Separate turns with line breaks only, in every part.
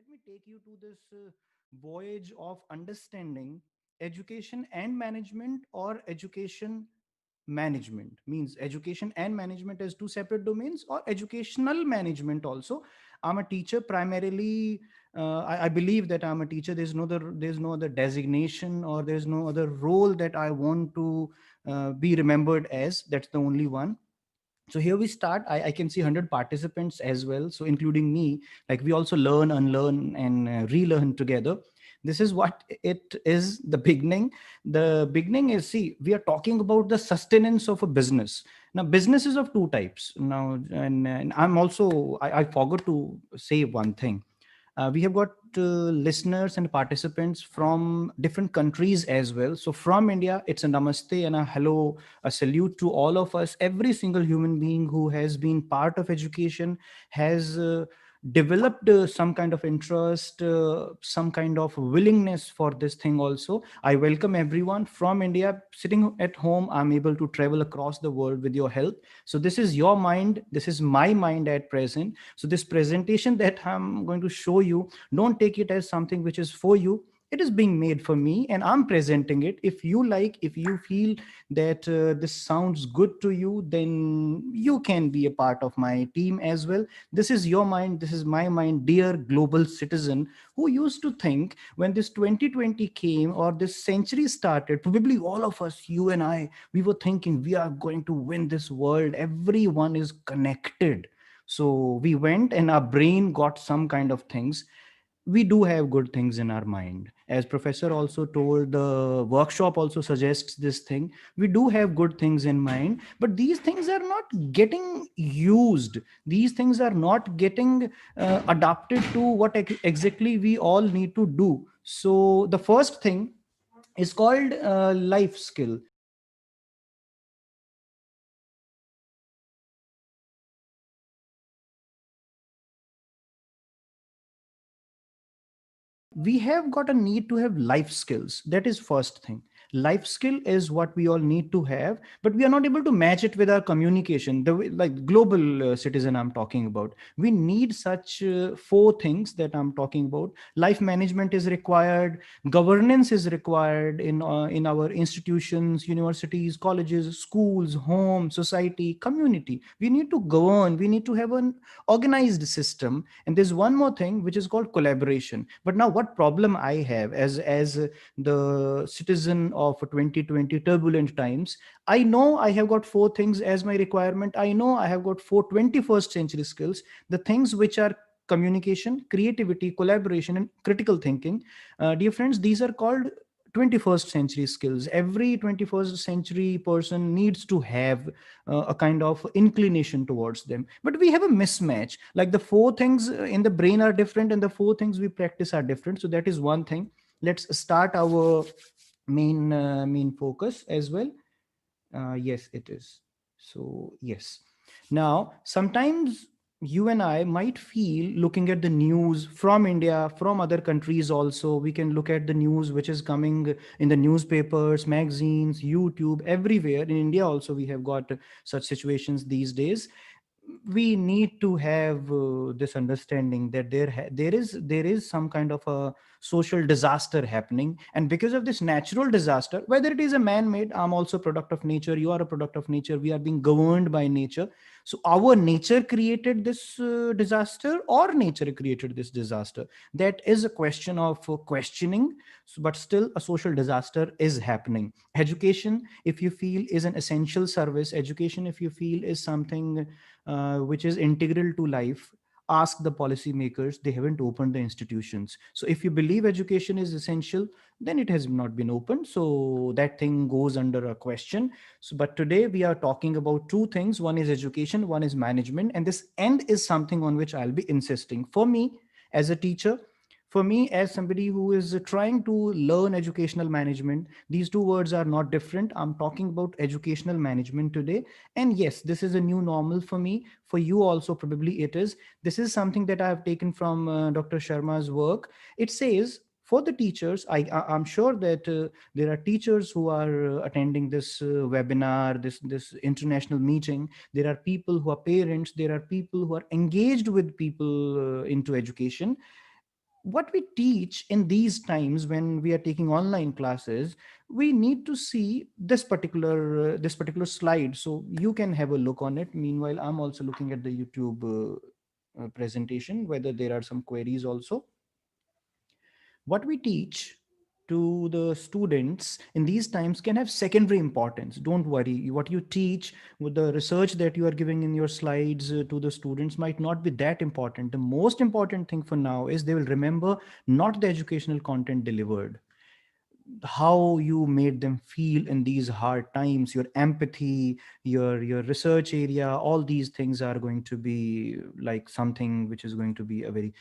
let me take you to this voyage of understanding education and management, or education management means education and management as two separate domains, or educational management also. I'm a teacher primarily. I believe that I'm a teacher. There's no other designation, or there's no other role that I want to be remembered as. That's the only one. So here we start. I can see 100 participants as well, so including me. Like, we also learn, unlearn, and relearn together. This is what it is, the beginning. The beginning is, see, we are talking about the sustenance of a business. Now, business is of two types now. And I'm also, I forgot to say one thing. We have got listeners and participants from different countries as well. So from India, it's a namaste and a hello, a salute to all of us. Every single human being who has been part of education has developed some kind of interest, some kind of willingness for this thing also. I welcome everyone from India. Sitting at home, I'm able to travel across the world with your help. So this is your mind, this is my mind at present. So this presentation that I'm going to show you, don't take it as something which is for you. It is being made for me and I'm presenting it. If you like, if you feel that this sounds good to you, then you can be a part of my team as well. This is your mind, this is my mind, dear global citizen, who used to think when this 2020 came or this century started, probably all of us, you and I, we were thinking we are going to win this world. Everyone is connected. So we went and our brain got some kind of things. We do have good things in our mind. As professor also told, the workshop also suggests this thing. We do have good things in mind, but these things are not getting used. These things are not getting adapted to what exactly we all need to do. So the first thing is called life skill. We have got a need to have life skills. That is first thing. Life skill is what we all need to have, but we are not able to match it with our communication, the way, like global citizen I'm talking about. We need such four things that I'm talking about. Life management is required, governance is required in our institutions, universities, colleges, schools, home, society, community. We need to govern, we need to have an organized system. And there's one more thing which is called collaboration. But now what problem I have as the citizen of 2020 turbulent times, I know I have got four things as my requirement. I know I have got four 21st century skills, the things which are communication, creativity, collaboration, and critical thinking. Dear friends, these are called 21st century skills. Every 21st century person needs to have a kind of inclination towards them. But we have a mismatch. Like, the four things in the brain are different and the four things we practice are different. So that is one thing. Let's start our main focus as well. Yes, it is. So yes. Now, sometimes you and I might feel, looking at the news from India, from other countries also, we can look at the news which is coming in the newspapers, magazines, YouTube, everywhere. In India also, we have got such situations these days. We need to have this understanding that there is some kind of a social disaster happening, and because of this natural disaster, whether it is a man-made, I'm also a product of nature, you are a product of nature, we are being governed by nature. So our nature created this disaster, or nature created this disaster? That is a question of questioning. So, but still a social disaster is happening. Education, if you feel, is an essential service. Education, if you feel, is something which is integral to life. Ask the policymakers, they haven't opened the institutions. So if you believe education is essential, then it has not been opened, so that thing goes under a question. So but today we are talking about two things: one is education, one is management, and this end is something on which I'll be insisting. For me as a teacher, for me as somebody who is trying to learn educational management, these two words are not different. I'm talking about educational management today. And yes, this is a new normal for me. For you also, probably it is. This is something that I have taken from Dr. Sharma's work. It says, for the teachers, I'm sure that there are teachers who are attending this webinar, this international meeting. There are people who are parents. There are people who are engaged with people into education. what we teach in these times when we are taking online classes, we need to see this particular slide, so you can have a look on it. Meanwhile, I'm also looking at the YouTube presentation, whether there are some queries also. What we teach to the students in these times can have secondary importance. Don't worry, what you teach with the research that you are giving in your slides to the students might not be that important. The most important thing for now is they will remember not the educational content delivered, how you made them feel in these hard times, your empathy, your research area, all these things are going to be like something which is going to be a very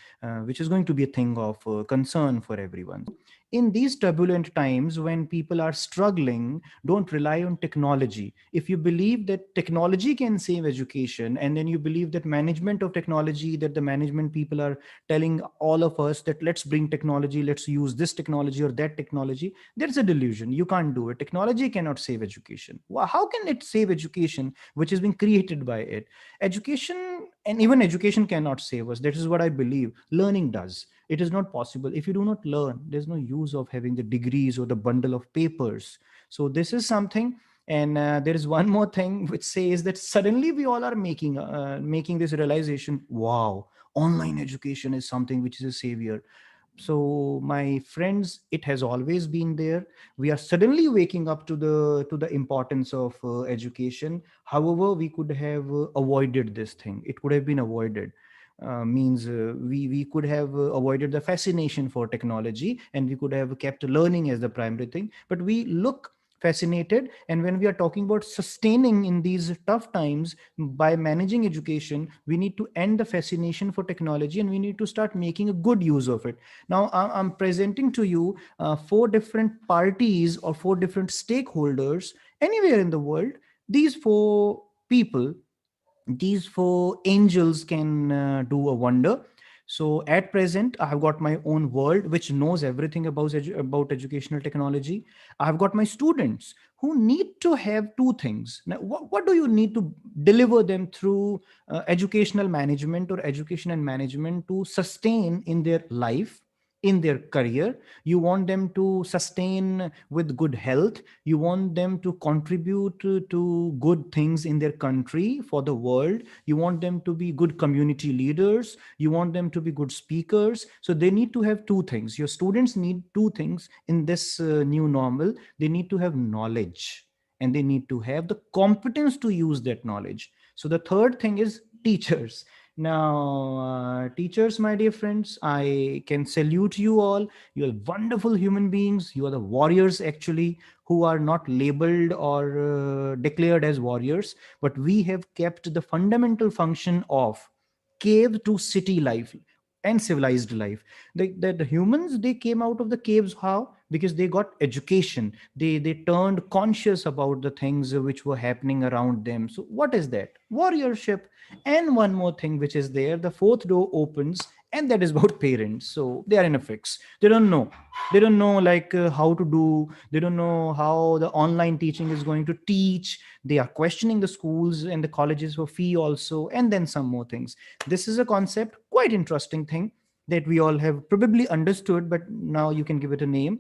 which is going to be a thing of concern for everyone. In these turbulent times when people are struggling, don't rely on technology. If you believe that technology can save education, and then you believe that management of technology, that the management people are telling all of us that let's bring technology, let's use this technology or that technology, there's a delusion. You can't do it. Technology cannot save education. How can it save education which has been created by it? Education, and even education cannot save us. That is what I believe. Learning does. It is not possible. If you do not learn, there's no use of having the degrees or the bundle of papers. So this is something. And there is one more thing which says that suddenly we all are making this realization, wow, online education is something which is a savior. So my friends, it has always been there. We are suddenly waking up to the importance of education. However, we could have avoided this thing. It could have been avoided. Means we could have avoided the fascination for technology, and we could have kept learning as the primary thing. But we look fascinated, and when we are talking about sustaining in these tough times by managing education, we need to end the fascination for technology, and we need to start making a good use of it. Now, I'm presenting to you four different parties or four different stakeholders anywhere in the world. These four people, these four angels can do a wonder. So at present, I've got my own world which knows everything about educational technology. I've got my students who need to have two things. Now, what do you need to deliver them through educational management or education and management to sustain in their life, in their career? You want them to sustain with good health. You want them to contribute to good things in their country for the world. You want them to be good community leaders. You want them to be good speakers. So they need to have two things. Your students need two things in this new normal. They need to have knowledge, and they need to have the competence to use that knowledge. So the third thing is teachers. Now, teachers, my dear friends, I can salute you all. You are wonderful human beings. You are the warriors, actually, who are not labeled or declared as warriors, but we have kept the fundamental function of cave to city life and civilized life. The humans, they came out of the caves. How? Because they got education. They turned conscious about the things which were happening around them. So what is that? Warriorship. And one more thing which is there, the fourth door opens, and that is about parents. So they are in a fix. They don't know like how to do. They don't know how the online teaching is going to teach. They are questioning the schools and the colleges for fee also, and then some more things. This is a concept, quite interesting thing, that we all have probably understood, but now you can give it a name.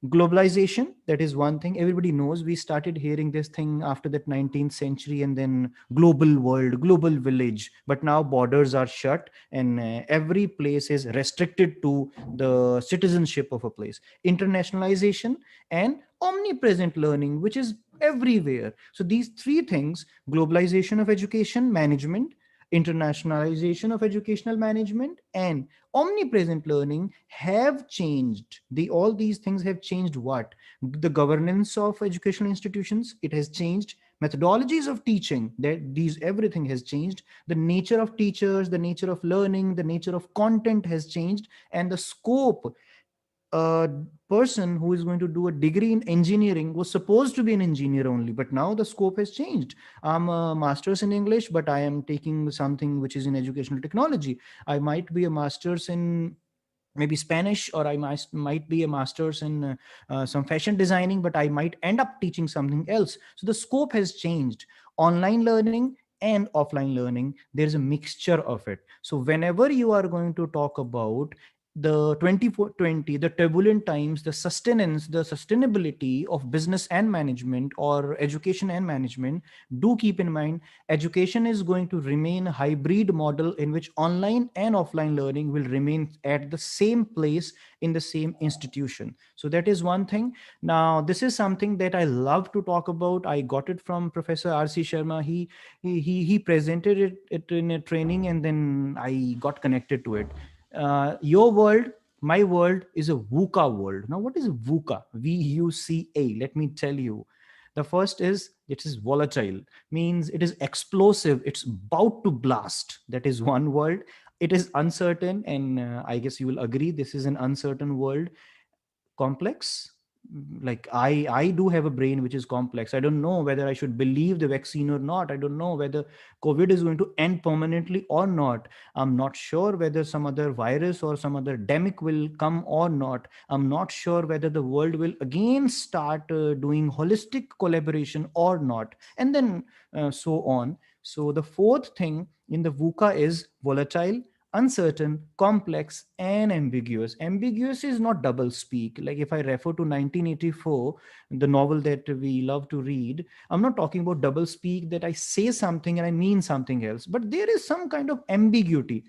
Globalization, that is one thing everybody knows. We started hearing this thing after that 19th century, and then global world, global village. But now borders are shut, and every place is restricted to the citizenship of a place. Internationalization and omnipresent learning, which is everywhere. So these three things: globalization of education management, internationalization of educational management, and omnipresent learning have changed. All these things have changed what? The governance of educational institutions, it has changed. Methodologies of teaching, that these everything has changed. The nature of teachers, the nature of learning, the nature of content has changed. And the scope, a person who is going to do a degree in engineering was supposed to be an engineer only, but now the scope has changed. I'm a master's in English, but I am taking something which is in educational technology. I might be a master's in maybe Spanish, or I might be a master's in some fashion designing, but I might end up teaching something else. So the scope has changed. Online learning and offline learning, there's a mixture of it. So whenever you are going to talk about the 2420, the turbulent times, the sustenance, the sustainability of business and management, or education and management, do keep in mind education is going to remain a hybrid model in which online and offline learning will remain at the same place in the same institution. So that is one thing. Now this is something that I love to talk about. I got it from Professor RC Sharma. He presented it in a training, and then I got connected to it. Your world, my world is a VUCA world. Now, what is VUCA? VUCA. Let me tell you. The first is it is volatile, means it is explosive. It's about to blast. That is one world. It is uncertain, and I guess you will agree this is an uncertain world. Complex, like I do have a brain which is complex. I don't know whether I should believe the vaccine or not. I don't know whether COVID is going to end permanently or not. I'm not sure whether some other virus or some other demic will come or not. I'm not sure whether the world will again start doing holistic collaboration or not, and then so on. So the fourth thing in the VUCA is volatile, uncertain, complex, and ambiguous. Ambiguous is not double speak. Like if I refer to 1984, the novel that we love to read, I'm not talking about double speak that I say something and I mean something else, but there is some kind of ambiguity.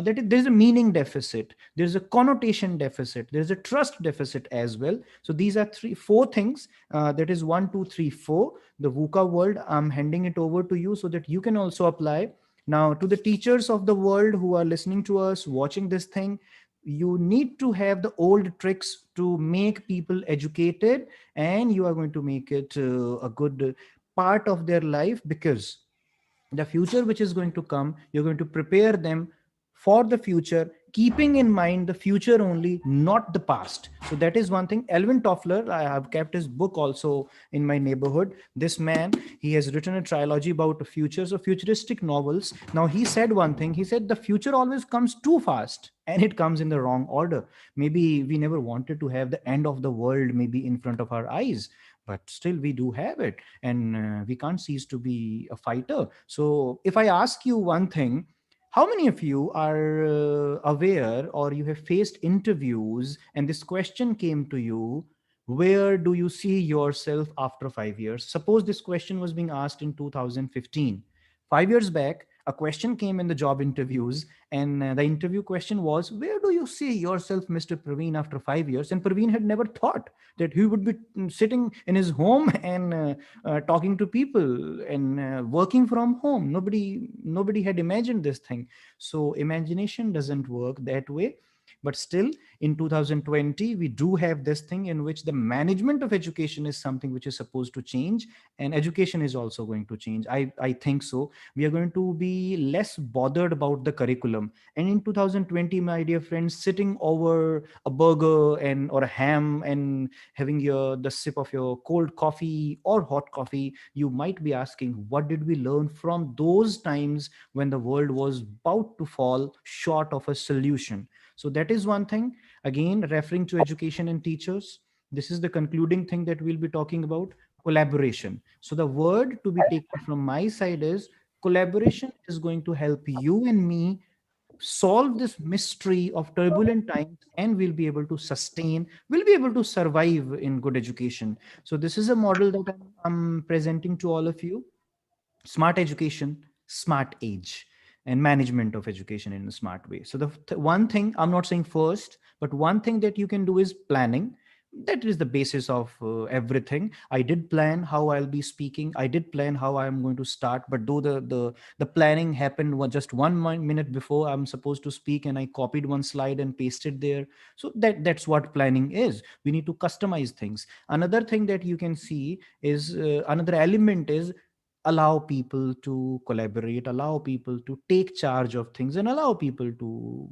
There's a meaning deficit, there's a connotation deficit, there's a trust deficit as well. So these are four things. That is one, two, three, four. The VUCA world. I'm handing it over to you so that you can also apply. Now, to the teachers of the world who are listening to us, watching this thing, you need to have the old tricks to make people educated, and you are going to make it a good part of their life, because the future which is going to come, you're going to prepare them for the future, keeping in mind the future only, not the past. So that is one thing. Alvin Toffler, I have kept his book also in my neighborhood. This man, he has written a trilogy about the futures of futuristic novels. Now he said one thing. He said the future always comes too fast and it comes in the wrong order. Maybe we never wanted to have the end of the world maybe in front of our eyes, but still we do have it, and we can't cease to be a fighter. So if I ask you one thing, how many of you are aware, or you have faced interviews and this question came to you, where do you see yourself after 5 years? Suppose this question was being asked in 2015. 5 years back, a question came in the job interviews, and the interview question was, where do you see yourself, Mr. Praveen, after 5 years? And Praveen had never thought that he would be sitting in his home and talking to people and working from home. Nobody had imagined this thing. So imagination doesn't work that way. But still, in 2020, we do have this thing in which the management of education is something which is supposed to change, and education is also going to change. I think so. We are going to be less bothered about the curriculum. And in 2020, my dear friends, sitting over a burger and or a ham and having the sip of your cold coffee or hot coffee, you might be asking, what did we learn from those times when the world was about to fall short of a solution? So that is one thing. Again, referring to education and teachers, this is the concluding thing that we'll be talking about: collaboration. So the word to be taken from my side is collaboration is going to help you and me solve this mystery of turbulent times, and we'll be able to sustain, we'll be able to survive in good education. So this is a model that I'm presenting to all of you: smart education, smart age, and management of education in a smart way. So the one thing, I'm not saying first, but one thing that you can do is planning. That is the basis of everything. I did plan how I'll be speaking, I did plan how I'm going to start, but though the planning happened just 1 minute before I'm supposed to speak, and I copied one slide and pasted there. So that's what planning is. We need to customize things. Another thing that you can see is another element is allow people to collaborate, allow people to take charge of things, and allow people to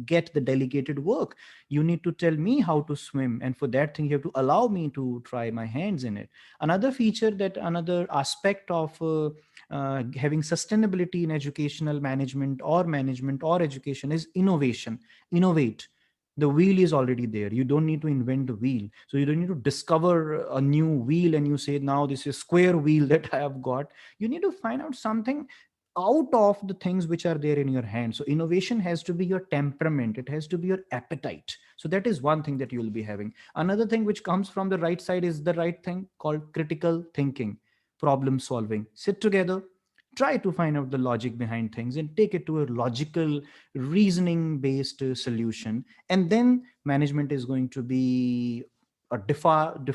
get the delegated work. You need to tell me how to swim, and for that thing you have to allow me to try my hands in it. Another feature, that another aspect of having sustainability in educational management or education is innovation. Innovate. The wheel is already there. You don't need to invent the wheel. So you don't need to discover a new wheel and you say, now this is square wheel that I have got. You need to find out something out of the things which are there in your hand. So innovation has to be your temperament, it has to be your appetite. So that is one thing that you will be having. Another thing which comes from the right side is the right thing called critical thinking, problem solving. Sit together, try to find out the logic behind things and take it to a logical, reasoning based solution. And then management is going to be a default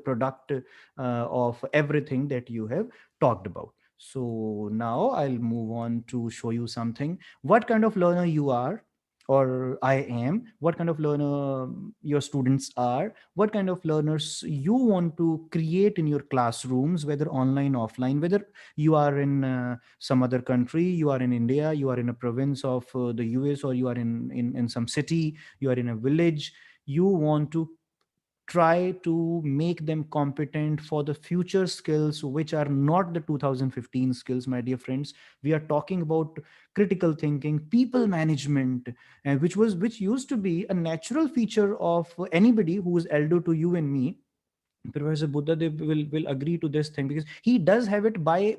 product of everything that you have talked about. So now I'll move on to show you something. What kind of learner you are, or I am, what kind of learner your students are, what kind of learners you want to create in your classrooms, whether online, offline, whether you are in some other country, you are in India, you are in a province of the US, or you are in some city, you are in a village. You want to try to make them competent for the future skills which are not the 2015 skills, my dear friends. We are talking about critical thinking, people management, and which used to be a natural feature of anybody who is elder to you and me. Professor Buddha Dev will agree to this thing, because he does have it by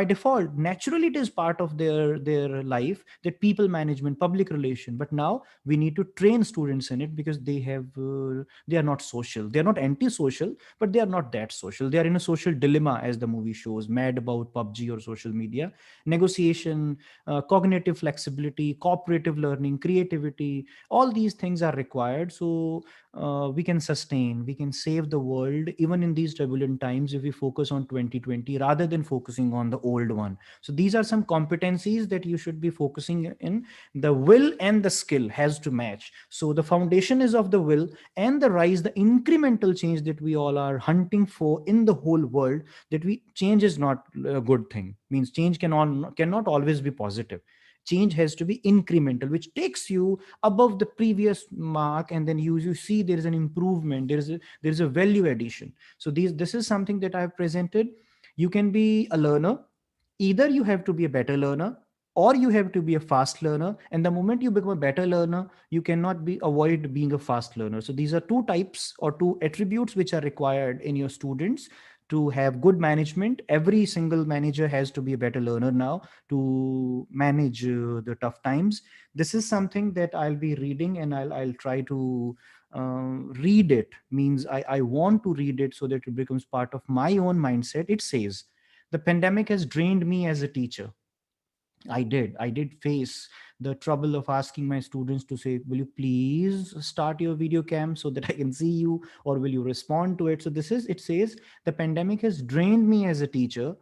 default. Naturally, it is part of their life, that people management, public relation. But now we need to train students in it, because they are not social. They are not anti-social, but they are not that social. They are in a social dilemma, as the movie shows, mad about PUBG or social media. Negotiation, cognitive flexibility, cooperative learning, creativity, all these things are required. So we can sustain, we can save the world even in these turbulent times, if we focus on 2020 rather than focusing on the old one. So these are some competencies that you should be focusing in. The will and the skill has to match. So the foundation is of the will and the rise, the incremental change that we all are hunting for in the whole world. That we change is not a good thing, means change cannot always be positive. Change has to be incremental, which takes you above the previous mark, and then you see there is an improvement, there is a value addition. So this is something that I have presented. You can be a learner. Either you have to be a better learner, or you have to be a fast learner. And the moment you become a better learner, you cannot be avoid being a fast learner. So these are two types or two attributes which are required in your students to have good management. Every single manager has to be a better learner now to manage the tough times. This is something that I'll be reading, and I'll try to read it. Means I want to read it so that it becomes part of my own mindset. It says, the pandemic has drained me as a teacher. I did face the trouble of asking my students to say, will you please start your video cam so that I can see you, or will you respond to it? So it says, the pandemic has drained me as a teacher.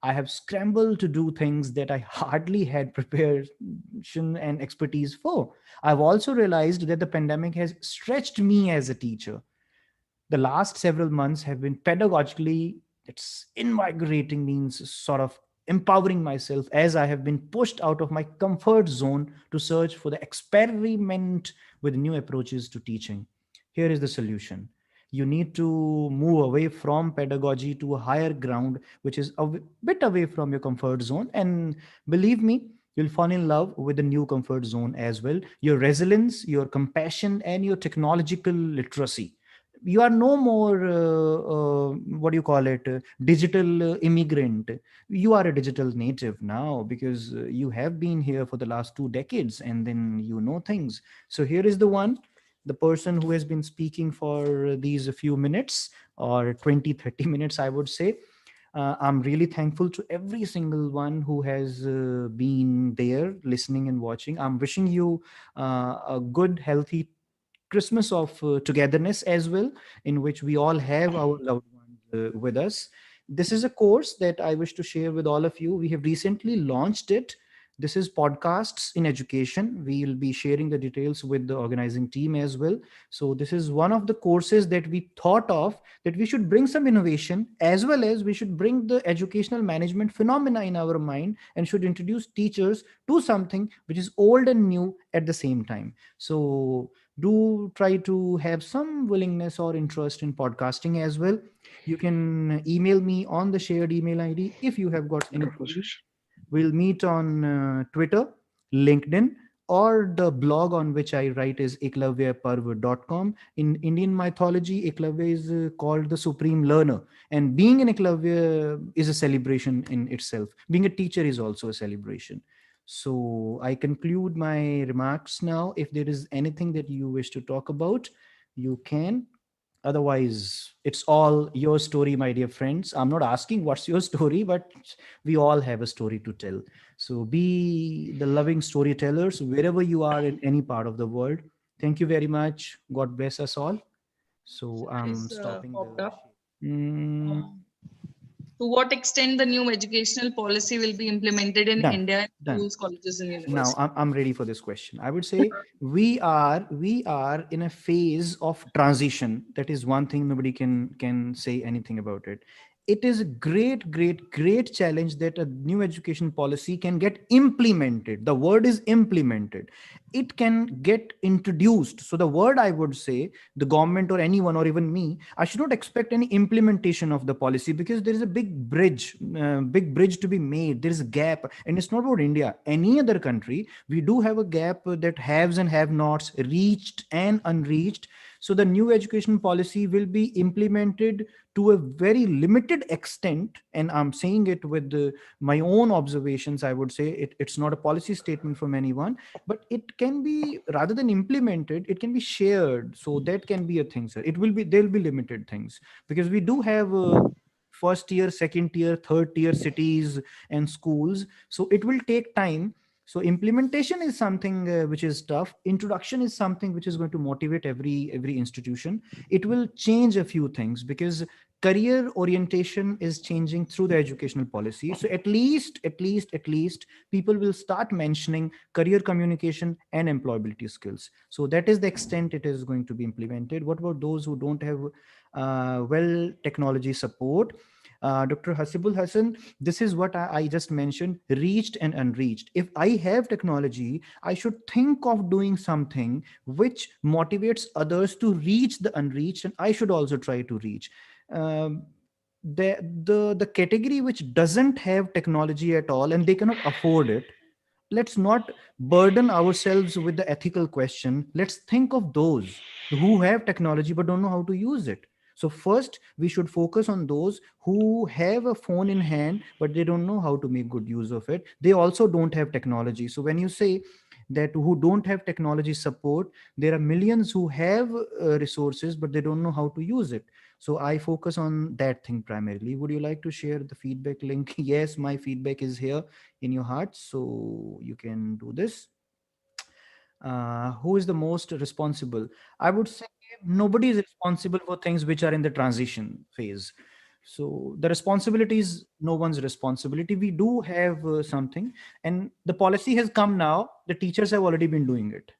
I have scrambled to do things that I hardly had preparation and expertise for. I've also realized that the pandemic has stretched me as a teacher. The last several months have been pedagogically, it's invigorating, means sort of empowering myself, as I have been pushed out of my comfort zone to search for the experiment with new approaches to teaching. Here is the solution. You need to move away from pedagogy to a higher ground, which is a bit away from your comfort zone. And believe me, you'll fall in love with the new comfort zone as well. Your resilience, your compassion, and your technological literacy. You are no more what do you call it, digital immigrant. You are a digital native now, because you have been here for the last 2 decades, and then you know things. So here is the one, the person who has been speaking for these few minutes, or 20-30 minutes, I would say. I'm really thankful to every single one who has been there listening and watching. I'm wishing you a good, healthy Christmas of togetherness as well, in which we all have our loved ones with us. This is a course that I wish to share with all of you. We have recently launched it. This is Podcasts in Education. We will be sharing the details with the organizing team as well. So, this is one of the courses that we thought of, that we should bring some innovation, as well as we should bring the educational management phenomena in our mind, and should introduce teachers to something which is old and new at the same time. So, do try to have some willingness or interest in podcasting as well. You can email me on the shared email ID if you have got any queries. We'll meet on Twitter, LinkedIn, or the blog on which I write is eklavyaparv.com. In Indian mythology, Eklavya is called the supreme learner. And being an Eklavya is a celebration in itself. Being a teacher is also a celebration. So I conclude my remarks now. If there is anything that you wish to talk about, you can. Otherwise, it's all your story, my dear friends. I'm not asking what's your story, but we all have a story to tell. So be the loving storytellers wherever you are in any part of the world. Thank you very much. God bless us all. So I'm
Is
stopping the.
popped up.
Mm,
Um, to what extent the new educational policy will be implemented in
done.
India in
Done.
schools, colleges, and
Now
universities?
I'm ready for this question. I would say we are in a phase of transition. That is one thing, nobody can say anything about it. It is a great challenge that a new education policy can get implemented. The word is implemented. It can get introduced. So the word, I would say, the government or anyone or even me, I should not expect any implementation of the policy, because there is a big bridge to be made. There is a gap, and it's not about India, any other country. We do have a gap that haves and have nots, reached and unreached. So the new education policy will be implemented to a very limited extent, and I'm saying it with my own observations. I would say it's not a policy statement from anyone, but it can be, rather than implemented, it can be shared. So that can be a thing, sir. There'll be limited things, because we do have first tier, second tier, third tier cities and schools. So it will take time. So implementation is something which is tough. Introduction is something which is going to motivate every institution. It will change a few things, because career orientation is changing through the educational policy. So at least people will start mentioning career communication and employability skills. So that is the extent it is going to be implemented. What about those who don't have well technology support? Dr. Hasibul Hassan, this is what I just mentioned: reached and unreached. If I have technology, I should think of doing something which motivates others to reach the unreached, and I should also try to reach. Um, the category which doesn't have technology at all and they cannot afford it, let's not burden ourselves with the ethical question. Let's think of those who have technology but don't know how to use it. So first we should focus on those who have a phone in hand but they don't know how to make good use of it. They also don't have technology. So when you say that who don't have technology support, there are millions who have resources but they don't know how to use it. So I focus on that thing primarily. Would you like to share the feedback link? Yes, my feedback is here in your heart, so you can do this. Who is the most responsible? I would say nobody is responsible for things which are in the transition phase. So the responsibility is no one's responsibility. We do have something, and the policy has come now. The teachers have already been doing it.